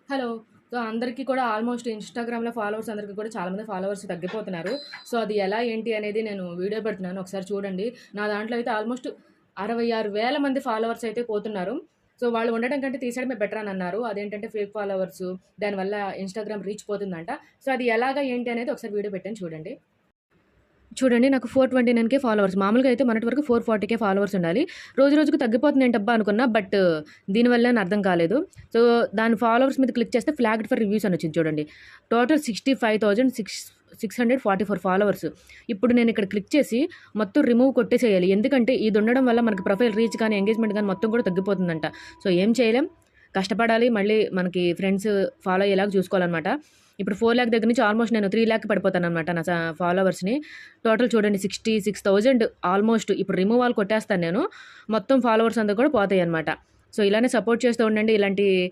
Hello. So, అందరికీ కూడా almost ఇన్‌స్టాగ్రామ్‌లో ఫాలోవర్స్ అందరికి కూడా చాలామంది ఫాలోవర్స్ తగ్గిపోతున్నారు. సో, అది ఎలా ఏంటి అనేది నేను వీడియో పెడుతున్నాను. ఒకసారి చూడండి. నా దాంట్లో అయితే ఆల్మోస్ట్ 66,000 మంది ఫాలోవర్స్ అయితే పోతున్నారు. సో, వాళ్ళు ఉండడం కంటే తీసేయడమే బెటర్ అని అన్నారు. అదేంటంటే ఫేక్ ఫాలోవర్సు దానివల్ల ఇన్‌స్టాగ్రామ్ రీచ్ పోతుందంట. సో, అది ఎలాగా ఏంటి అనేది ఒకసారి వీడియో పెట్టాను చూడండి. చూడండి నాకు 429కే ఫాలోవర్స్. మామూలుగా అయితే మొన్నటి వరకు 440కే ఫాలోవర్స్ ఉండాలి. రోజు రోజుకి తగ్గిపోతుందేంటబ్బా అనుకున్నా. బట్ దీనివల్ల అని అర్థం కాలేదు. సో, దాని ఫాలోవర్స్ మీద క్లిక్ చేస్తే ఫ్లాగ్డ్ ఫర్ రివ్యూస్ అని వచ్చింది చూడండి. Total 65,644 followers. ఇప్పుడు నేను ఇక్కడ క్లిక్ చేసి మొత్తం రిమూవ్ కొట్టేసేయాలి. ఎందుకంటే ఇది ఉండడం వల్ల మనకి ప్రొఫైల్ రీచ్ కానీ, ఎంగేజ్‌మెంట్ గాని మొత్తం కూడా తగ్గిపోతుందంట. సో, ఏం చేయలేం. కష్టపడాలి. మళ్ళీ మనకి ఫ్రెండ్స్ ఫాలో అయ్యేలాగా చూసుకోవాలనమాట. ఇప్పుడు 4,00,000 దగ్గర నుంచి ఆల్మోస్ట్ నేను 3,00,000 పడిపోతాననమాట నా ఫాలోవర్స్‌ని. టోటల్ చూడండి 66,000 ఆల్మోస్ట్ ఇప్పుడు రిమూవ్ ఆల్ కొట్టేస్తాను నేను. మొత్తం ఫాలోవర్స్ అందరూ కూడా పోతాయనమాట. సో, ఇలానే సపోర్ట్ చేస్తూ ఉండండి. ఇలాంటి